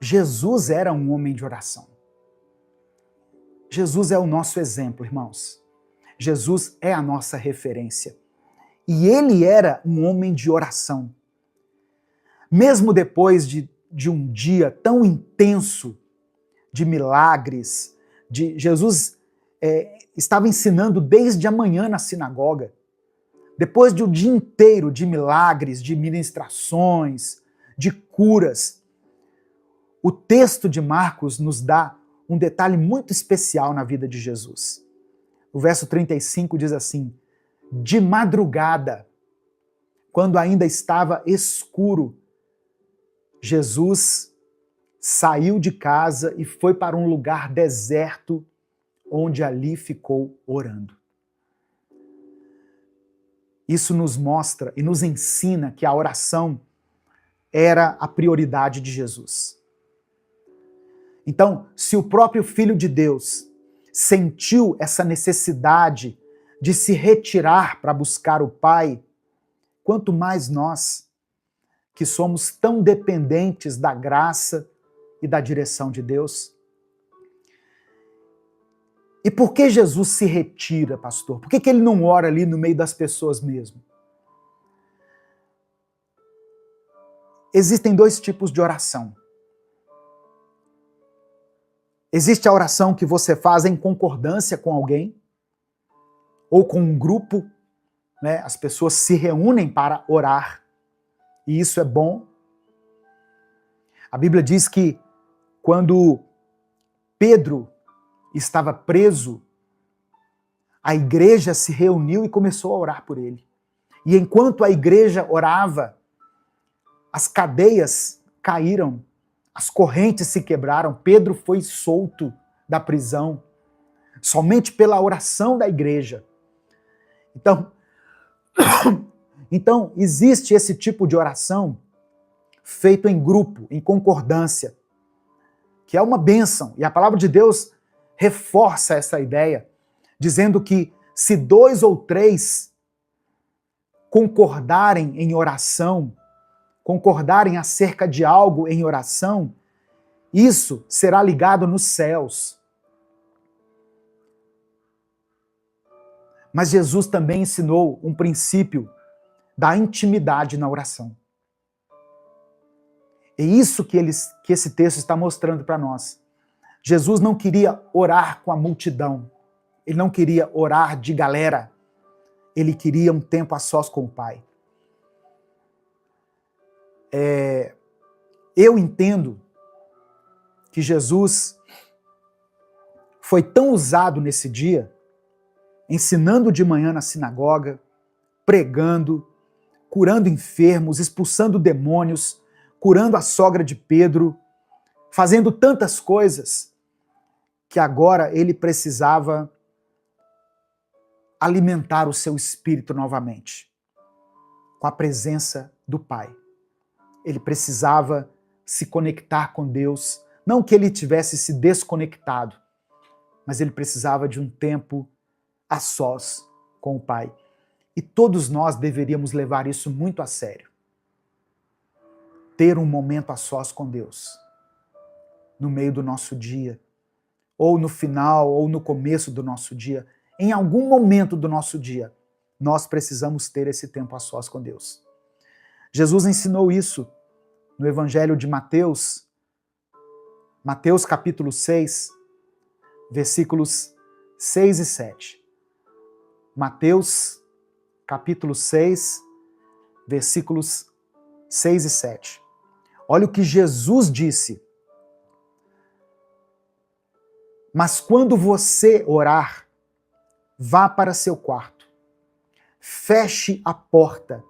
Jesus era um homem de oração. Jesus é o nosso exemplo, irmãos. Jesus é a nossa referência. E ele era um homem de oração. Mesmo depois de um dia tão intenso de milagres, Jesus estava ensinando desde a manhã na sinagoga. Depois de um dia inteiro de milagres, de ministrações, de curas, o texto de Marcos nos dá um detalhe muito especial na vida de Jesus. O verso 35 diz assim: de madrugada, quando ainda estava escuro, Jesus saiu de casa e foi para um lugar deserto, onde ali ficou orando. Isso nos mostra e nos ensina que a oração era a prioridade de Jesus. Então, se o próprio Filho de Deus sentiu essa necessidade de se retirar para buscar o Pai, quanto mais nós, que somos tão dependentes da graça e da direção de Deus. E por que Jesus se retira, pastor? Por que ele não ora ali no meio das pessoas mesmo? Existem dois tipos de oração. Existe a oração que você faz em concordância com alguém, ou com um grupo, né? As pessoas se reúnem para orar, e isso é bom. A Bíblia diz que quando Pedro estava preso, a igreja se reuniu e começou a orar por ele. E enquanto a igreja orava, as cadeias caíram, as correntes se quebraram, Pedro foi solto da prisão, somente pela oração da igreja. Então existe esse tipo de oração feito em grupo, em concordância, que é uma bênção. E a palavra de Deus reforça essa ideia, dizendo que se 2 ou 3 concordarem em oração, concordarem acerca de algo em oração, isso será ligado nos céus. Mas Jesus também ensinou um princípio da intimidade na oração. É isso que esse texto está mostrando para nós. Jesus não queria orar com a multidão. Ele não queria orar de galera. Ele queria um tempo a sós com o Pai. Eu entendo que Jesus foi tão usado nesse dia, ensinando de manhã na sinagoga, pregando, curando enfermos, expulsando demônios, curando a sogra de Pedro, fazendo tantas coisas, que agora ele precisava alimentar o seu espírito novamente, com a presença do Pai. Ele precisava se conectar com Deus, não que ele tivesse se desconectado, mas ele precisava de um tempo a sós com o Pai. E todos nós deveríamos levar isso muito a sério. Ter um momento a sós com Deus, no meio do nosso dia, ou no final, ou no começo do nosso dia, em algum momento do nosso dia, nós precisamos ter esse tempo a sós com Deus. Jesus ensinou isso no Evangelho de Mateus, Mateus capítulo 6, versículos 6 e 7. Mateus capítulo 6, versículos 6 e 7. Olha o que Jesus disse. Mas quando você orar, vá para seu quarto, feche a porta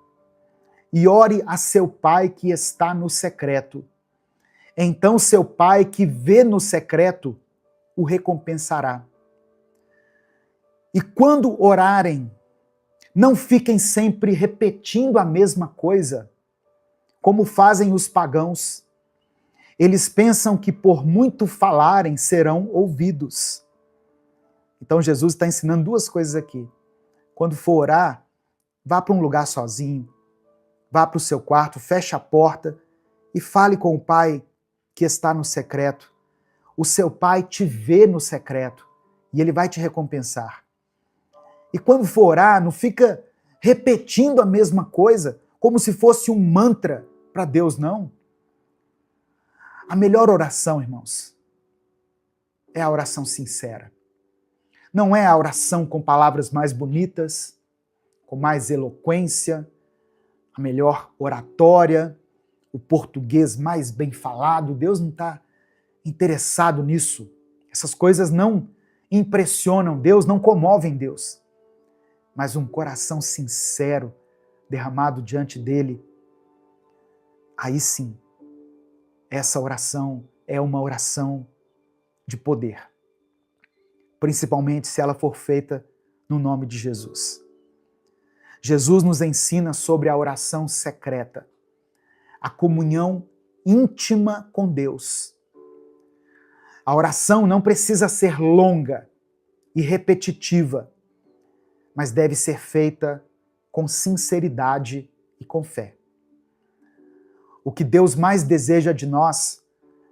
e ore a seu pai que está no secreto. Então seu pai que vê no secreto o recompensará. E quando orarem, não fiquem sempre repetindo a mesma coisa, como fazem os pagãos. Eles pensam que por muito falarem serão ouvidos. Então Jesus está ensinando duas coisas aqui. Quando for orar, vá para um lugar sozinho, vá para o seu quarto, feche a porta e fale com o Pai que está no secreto, o seu Pai te vê no secreto e Ele vai te recompensar. E quando for orar, não fica repetindo a mesma coisa, como se fosse um mantra para Deus, não. A melhor oração, irmãos, é a oração sincera. Não é a oração com palavras mais bonitas, com mais eloquência, a melhor oratória, o português mais bem falado. Deus não está interessado nisso. Essas coisas não impressionam Deus, não comovem Deus. Mas um coração sincero derramado diante dele, aí sim, essa oração é uma oração de poder. Principalmente se ela for feita no nome de Jesus. Jesus nos ensina sobre a oração secreta, a comunhão íntima com Deus. A oração não precisa ser longa e repetitiva, mas deve ser feita com sinceridade e com fé. O que Deus mais deseja de nós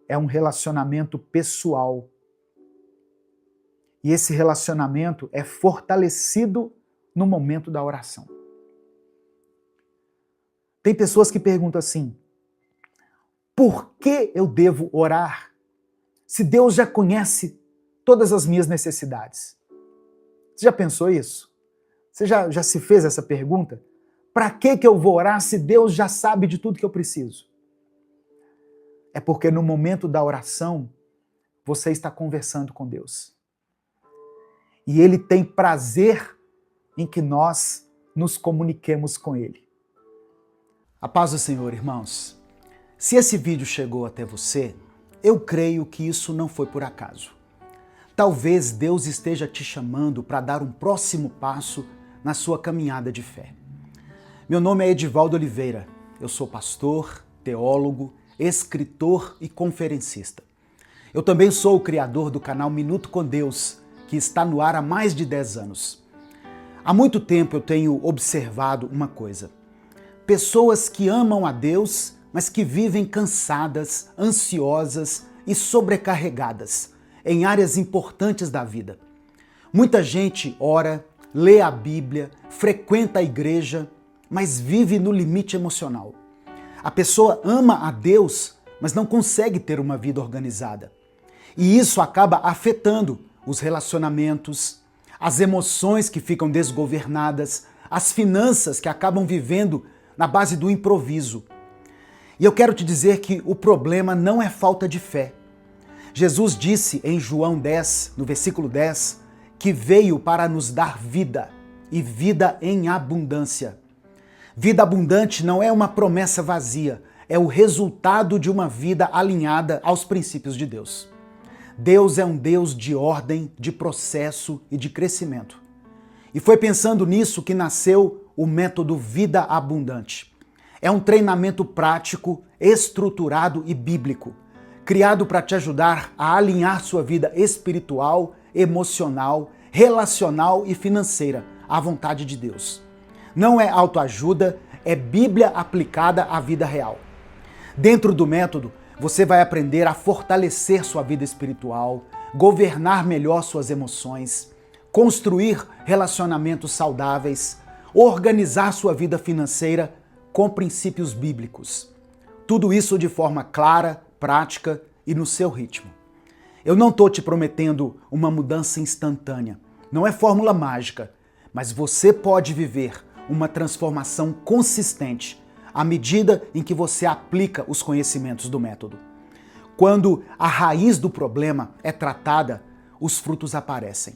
é um relacionamento pessoal. E esse relacionamento é fortalecido no momento da oração. Tem pessoas que perguntam assim: por que eu devo orar se Deus já conhece todas as minhas necessidades? Você já pensou isso? Você já se fez essa pergunta? Para que eu vou orar se Deus já sabe de tudo que eu preciso? É porque no momento da oração, você está conversando com Deus. E Ele tem prazer em que nós nos comuniquemos com Ele. A paz do Senhor, irmãos. Se esse vídeo chegou até você, eu creio que isso não foi por acaso. Talvez Deus esteja te chamando para dar um próximo passo na sua caminhada de fé. Meu nome é Edivaldo Oliveira, eu sou pastor, teólogo, escritor e conferencista. Eu também sou o criador do canal Minuto com Deus, que está no ar há mais de 10 anos. Há muito tempo eu tenho observado uma coisa: pessoas que amam a Deus, mas que vivem cansadas, ansiosas e sobrecarregadas em áreas importantes da vida. Muita gente ora, lê a Bíblia, frequenta a igreja, mas vive no limite emocional. A pessoa ama a Deus, mas não consegue ter uma vida organizada. E isso acaba afetando os relacionamentos, as emoções que ficam desgovernadas, as finanças que acabam vivendo na base do improviso. E eu quero te dizer que o problema não é falta de fé. Jesus disse em João 10, no versículo 10, que veio para nos dar vida, e vida em abundância. Vida abundante não é uma promessa vazia, é o resultado de uma vida alinhada aos princípios de Deus. Deus é um Deus de ordem, de processo e de crescimento. E foi pensando nisso que nasceu o método Vida Abundante. É um treinamento prático, estruturado e bíblico, criado para te ajudar a alinhar sua vida espiritual, emocional, relacional e financeira à vontade de Deus. Não é autoajuda, é Bíblia aplicada à vida real. Dentro do método, você vai aprender a fortalecer sua vida espiritual, governar melhor suas emoções, construir relacionamentos saudáveis, organizar sua vida financeira com princípios bíblicos. Tudo isso de forma clara, prática e no seu ritmo. Eu não estou te prometendo uma mudança instantânea, não é fórmula mágica, mas você pode viver uma transformação consistente à medida em que você aplica os conhecimentos do método. Quando a raiz do problema é tratada, os frutos aparecem.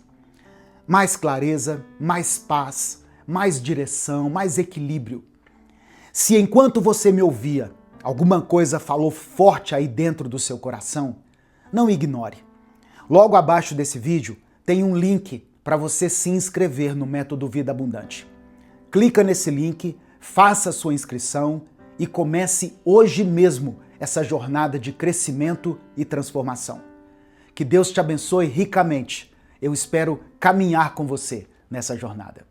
Mais clareza, mais paz, mais direção, mais equilíbrio. Se enquanto você me ouvia, alguma coisa falou forte aí dentro do seu coração, não ignore. Logo abaixo desse vídeo tem um link para você se inscrever no método Vida Abundante. Clica nesse link, faça sua inscrição e comece hoje mesmo essa jornada de crescimento e transformação. Que Deus te abençoe ricamente. Eu espero caminhar com você nessa jornada.